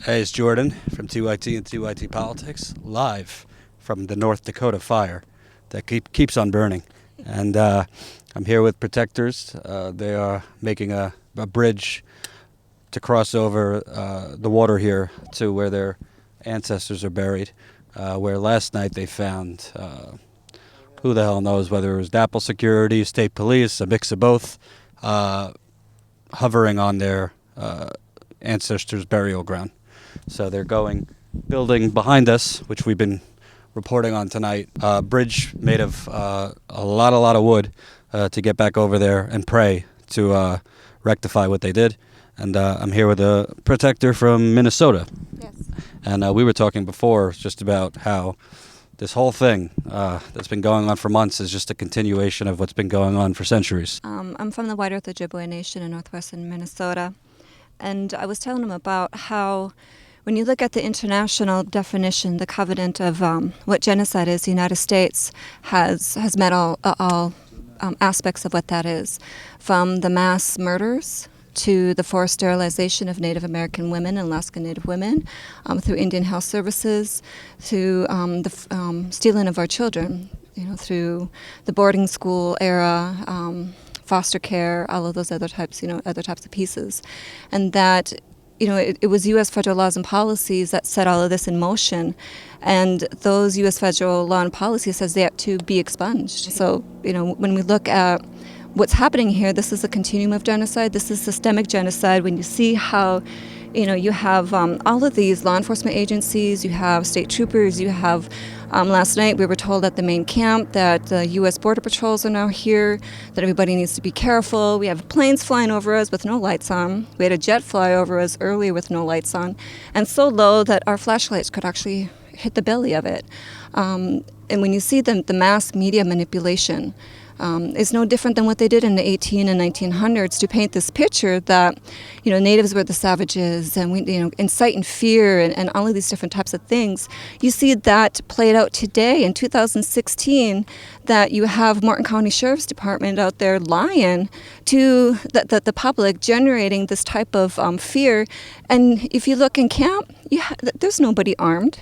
Hey, it's Jordan from TYT and TYT Politics, live from the North Dakota fire that keeps on burning. And I'm here with protectors. They are making a bridge to cross over the water here to where their ancestors are buried, where last night they found, who the hell knows, whether it was DAPL security, state police, a mix of both, hovering on their ancestors' burial ground. So they're building behind us, which we've been reporting on tonight, a bridge made of a lot of wood to get back over there and pray to rectify what they did. And I'm here with a protector from Minnesota. Yes. And we were talking before just about how this whole thing that's been going on for months is just a continuation of what's been going on for centuries. I'm from the White Earth Ojibwe Nation in northwestern Minnesota. And I was telling them about how when you look at the international definition, the covenant of what genocide is, the United States has met all aspects of what that is, from the mass murders to the forced sterilization of Native American women and Alaska Native women, through Indian Health Services, to the stealing of our children, through the boarding school era, foster care, all of those other types of pieces, and that. It was U.S. federal laws and policies that set all of this in motion, and those U.S. federal law and policies says they have to be expunged. So, when we look at what's happening here, this is a continuum of genocide. This is systemic genocide. When you see how, you have all of these law enforcement agencies, you have state troopers, you have, last night we were told at the main camp that the U.S. Border Patrols are now here, that everybody needs to be careful. We have planes flying over us with no lights on. We had a jet fly over us earlier with no lights on, and so low that our flashlights could actually hit the belly of it. And when you see the mass media manipulation, is no different than what they did in the 18 and 1900s to paint this picture that, natives were the savages and we, inciting fear and all of these different types of things. You see that played out today in 2016, that you have Morton County Sheriff's Department out there lying to the public, generating this type of fear. And if you look in camp, there's nobody armed.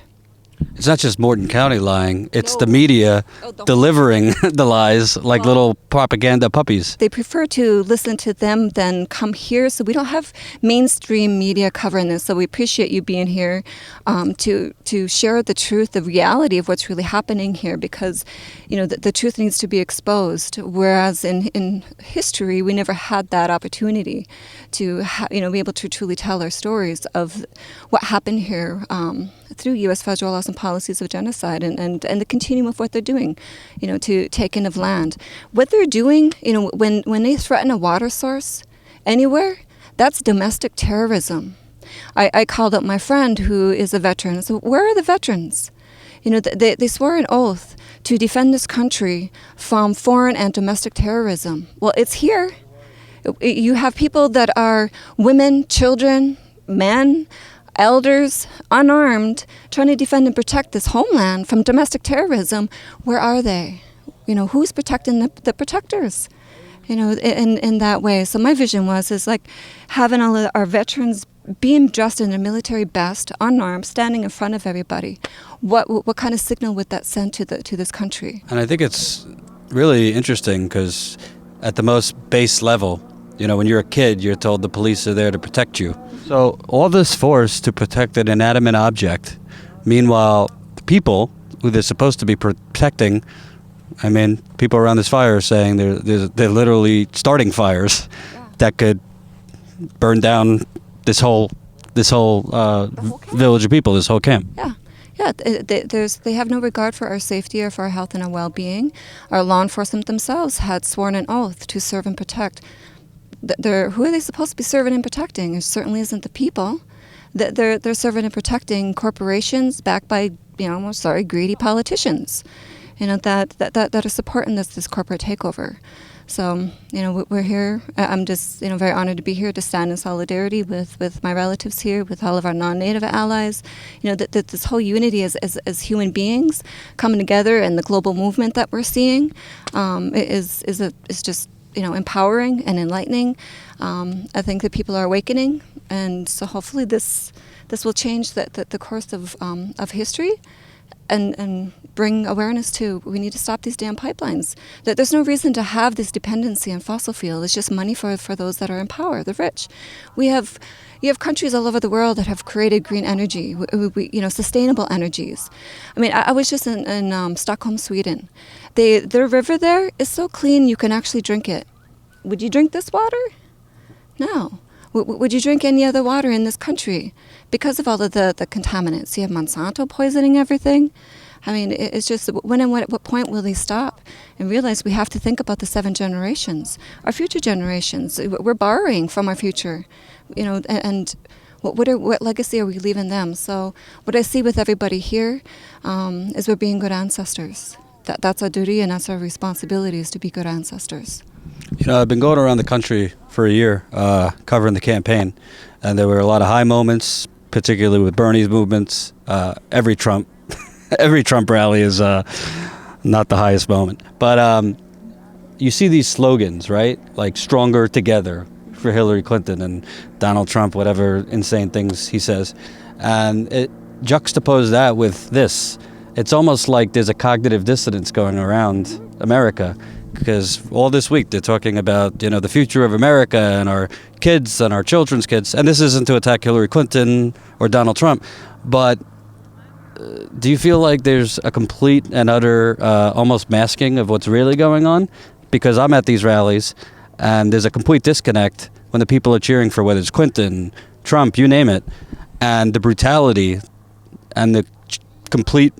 It's not just Morton County lying, it's No. the media delivering the lies like little propaganda puppies. They prefer to listen to them than come here, so we don't have mainstream media covering this. So we appreciate you being here to share the truth, the reality of what's really happening here, because the truth needs to be exposed, whereas in history we never had that opportunity to be able to truly tell our stories of what happened here through U.S. federal laws and policies of genocide and the continuum of what they're doing, to taking of land. What they're doing, when they threaten a water source anywhere, that's domestic terrorism. I called up my friend who is a veteran. So where are the veterans? They swore an oath to defend this country from foreign and domestic terrorism. Well, it's here. You have people that are women, children, men, elders, unarmed, trying to defend and protect this homeland from domestic terrorism. Where are they? Who's protecting the protectors? In that way. So my vision is like having all of our veterans being dressed in their military best, unarmed, standing in front of everybody. What kind of signal would that send to this country? And I think it's really interesting because at the most base level, when you're a kid, you're told the police are there to protect you. So all this force to protect an inanimate object, meanwhile, the people who they're supposed to be protecting, people around this fire are saying they're literally starting fires that could burn down this whole village of people, this whole camp. Yeah, they have no regard for our safety or for our health and our well-being. Our law enforcement themselves had sworn an oath to serve and protect. Who are they supposed to be serving and protecting? It certainly isn't the people. They're serving and protecting corporations backed by, greedy politicians, that are supporting this corporate takeover. So, we're here. I'm just, very honored to be here to stand in solidarity with my relatives here, with all of our non-Native allies. That this whole unity as human beings coming together, and the global movement that we're seeing is just empowering and enlightening. I think that people are awakening, and so hopefully this This will change the course of history, and bring awareness to, we need to stop these damn pipelines. That there's no reason to have this dependency on fossil fuel. It's just money for those that are in power, the rich. You have countries all over the world that have created green energy, sustainable energies. I mean, I was just in Stockholm, Sweden. Their river there is so clean you can actually drink it. Would you drink this water? No. Would you drink any other water in this country? Because of all of the contaminants. You have Monsanto poisoning everything. I mean, it's just, when and at what point will they stop and realize we have to think about the 7 generations, our future generations? We're borrowing from our future, and what legacy are we leaving them? So what I see with everybody here is we're being good ancestors. That's our duty and that's our responsibility, is to be good ancestors. I've been going around the country for a year covering the campaign, and there were a lot of high moments, particularly with Bernie's movements. Every Trump rally is not the highest moment. But you see these slogans, right? Like stronger together for Hillary Clinton and Donald Trump, whatever insane things he says. And it juxtapose that with this. It's almost like there's a cognitive dissonance going around America, because all this week they're talking about, the future of America and our kids and our children's kids. And this isn't to attack Hillary Clinton or Donald Trump, but do you feel like there's a complete and utter almost masking of what's really going on? Because I'm at these rallies and there's a complete disconnect when the people are cheering for whether it's Clinton, Trump, you name it, and the brutality and the complete,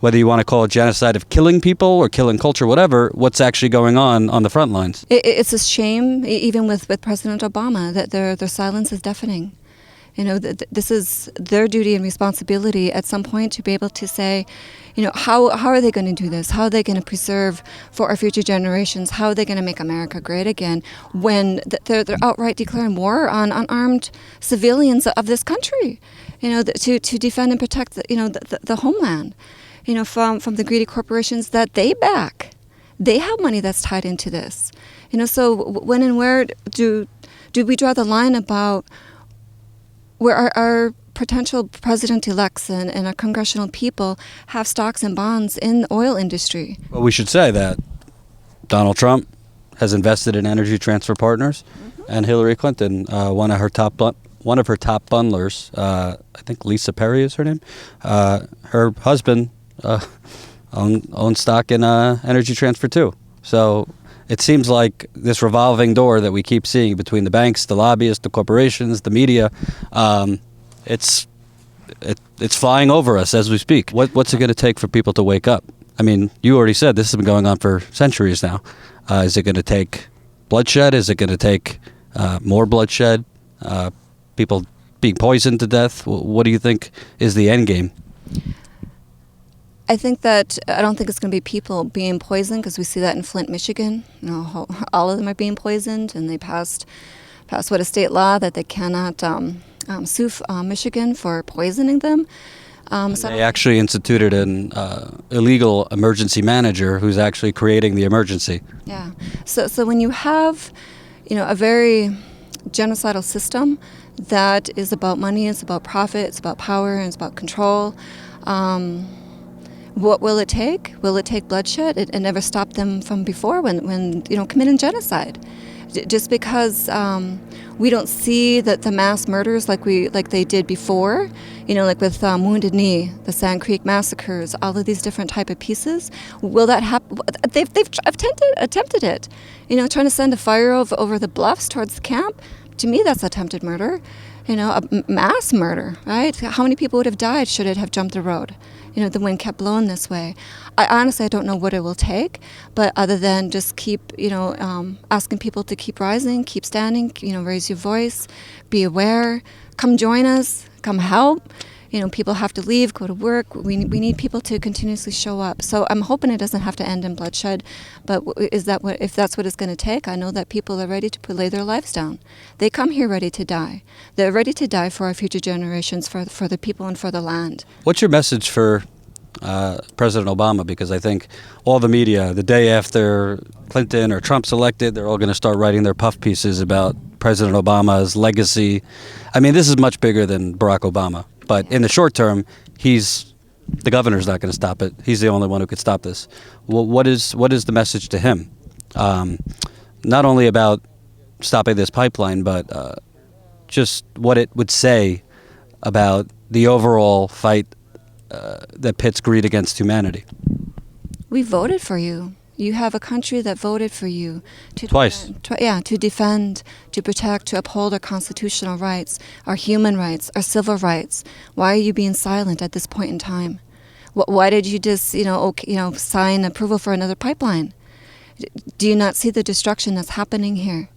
whether you want to call it genocide of killing people or killing culture, whatever, what's actually going on the front lines. It's a shame, even with President Obama, that their silence is deafening. This is their duty and responsibility at some point to be able to say, how are they going to do this? How are they going to preserve for our future generations? How are they going to make America great again when they're outright declaring war on unarmed civilians of this country, to defend and protect the homeland, from the greedy corporations that they back. They have money that's tied into this. So when and where do we draw the line about where our potential president-elects and our congressional people have stocks and bonds in the oil industry? Well, we should say that Donald Trump has invested in Energy Transfer Partners, and Hillary Clinton, one of her top bundlers, I think Lisa Perry is her name. Her husband owns stock in Energy Transfer too. So it seems like this revolving door that we keep seeing between the banks, the lobbyists, the corporations, the media, it's flying over us as we speak. What's it going to take for people to wake up? I mean, you already said this has been going on for centuries now. Is it going to take bloodshed? Is it going to take more bloodshed? People being poisoned to death? What do you think is the end game? I don't think it's going to be people being poisoned, because we see that in Flint, Michigan. All of them are being poisoned, and they passed a state law that they cannot sue Michigan for poisoning them. So they actually instituted an illegal emergency manager who's actually creating the emergency. Yeah. So when you have, a very genocidal system that is about money, it's about profit, it's about power, and it's about control. What will it take? Will it take bloodshed? It never stopped them from before when committing genocide. Just because we don't see the mass murders like they did before, like with Wounded Knee, the Sand Creek massacres, all of these different type of pieces. Will that happen? They've attempted it. Trying to send a fire over the bluffs towards the camp. To me, that's attempted murder. A mass murder, right? How many people would have died should it have jumped the road? The wind kept blowing this way. I don't know what it will take, but other than just keep, asking people to keep rising, keep standing, raise your voice, be aware, come join us, come help. People have to leave, go to work. We need people to continuously show up. So I'm hoping it doesn't have to end in bloodshed. But if that's what it's going to take, I know that people are ready to lay their lives down. They come here ready to die. They're ready to die for our future generations, for the people and for the land. What's your message for President Obama? Because I think all the media, the day after Clinton or Trump's elected, they're all going to start writing their puff pieces about President Obama's legacy. I mean, this is much bigger than Barack Obama. But in the short term, the governor's not going to stop it. He's the only one who could stop this. Well, what is the message to him? Not only about stopping this pipeline, but just what it would say about the overall fight that pits greed against humanity. We voted for you. You have a country that voted for you to Twice. To defend, to protect, to uphold our constitutional rights, our human rights, our civil rights. Why are you being silent at this point in time? Why did you just, sign approval for another pipeline? Do you not see the destruction that's happening here?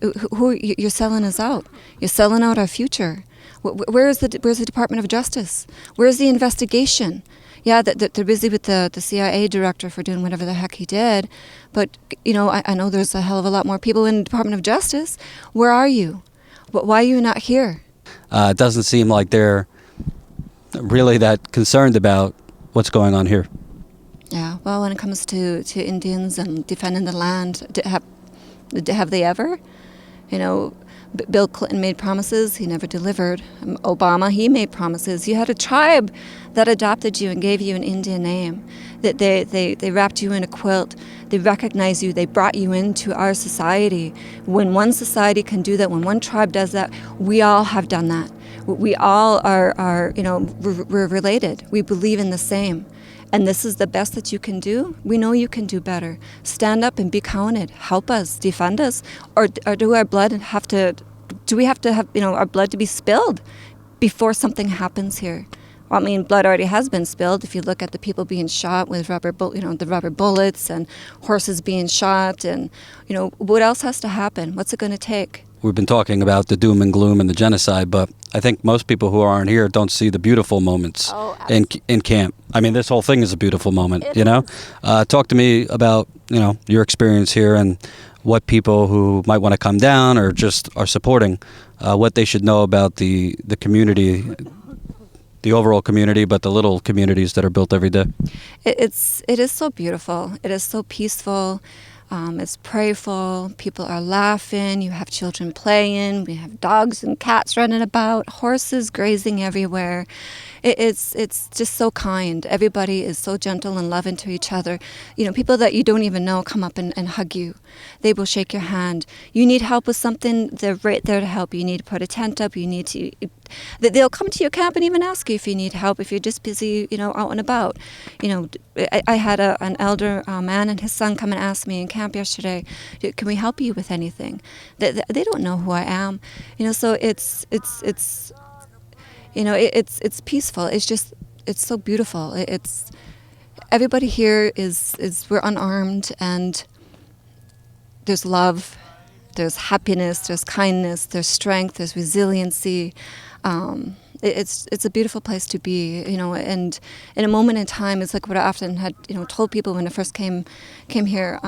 You're selling us out. You're selling out our future. Where's the Department of Justice? Where's the investigation? Yeah, they're busy with the CIA director for doing whatever the heck he did. But, I know there's a hell of a lot more people in the Department of Justice. Where are you? Why are you not here? It doesn't seem like they're really that concerned about what's going on here. Yeah, well, when it comes to Indians and defending the land, have they ever? Bill Clinton made promises, he never delivered. Obama, he made promises. You had a tribe that adopted you and gave you an Indian name. That they wrapped you in a quilt. They recognized you. They brought you into our society. When one society can do that, when one tribe does that, we all have done that. We all are we're related. We believe in the same. And this is the best that you can do. We know you can do better. Stand up and be counted. Help us, defend us, or do we have to have our blood to be spilled before something happens here? Well, I mean, blood already has been spilled. If you look at the people being shot with the rubber bullets and horses being shot, and what else has to happen? What's it going to take? We've been talking about the doom and gloom and the genocide, but I think most people who aren't here don't see the beautiful moments in camp. I mean, this whole thing is a beautiful moment, Talk to me about, your experience here and what people who might want to come down or just are supporting, what they should know about the community, the overall community, but the little communities that are built every day. It is so beautiful. It is so peaceful. It's prayerful. People are laughing. You have children playing. We have dogs and cats running about, horses grazing everywhere. It's just so kind. Everybody is so gentle and loving to each other. People that you don't even know come up and hug you. They will shake your hand. You need help with something, they're right there to help. You need to put a tent up. They'll come to your camp and even ask you if you need help, if you're just busy, out and about. I had an elder man and his son come and ask me in camp yesterday, can we help you with anything? They don't know who I am. So it's peaceful. It's so beautiful. It's everybody here is we're unarmed, and there's love, there's happiness, there's kindness, there's strength, there's resiliency. It's a beautiful place to be, and in a moment in time, it's like what I often had, told people when I first came here,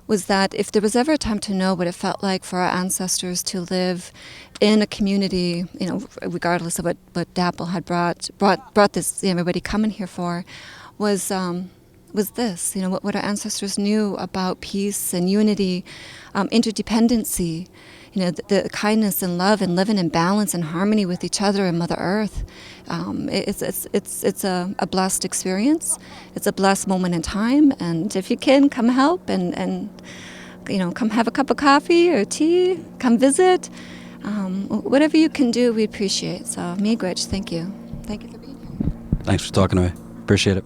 was that if there was ever a time to know what it felt like for our ancestors to live in a community, regardless of what DAPL had brought this, everybody coming here for, was this, what our ancestors knew about peace and unity, interdependency, the kindness and love and living in balance and harmony with each other and Mother Earth. It's a blessed experience. It's a blessed moment in time. And if you can, come help and come have a cup of coffee or tea, come visit. Whatever you can do, we appreciate. So, Miigwech, thank you. Thank you for being here. Thanks for talking to me. Appreciate it.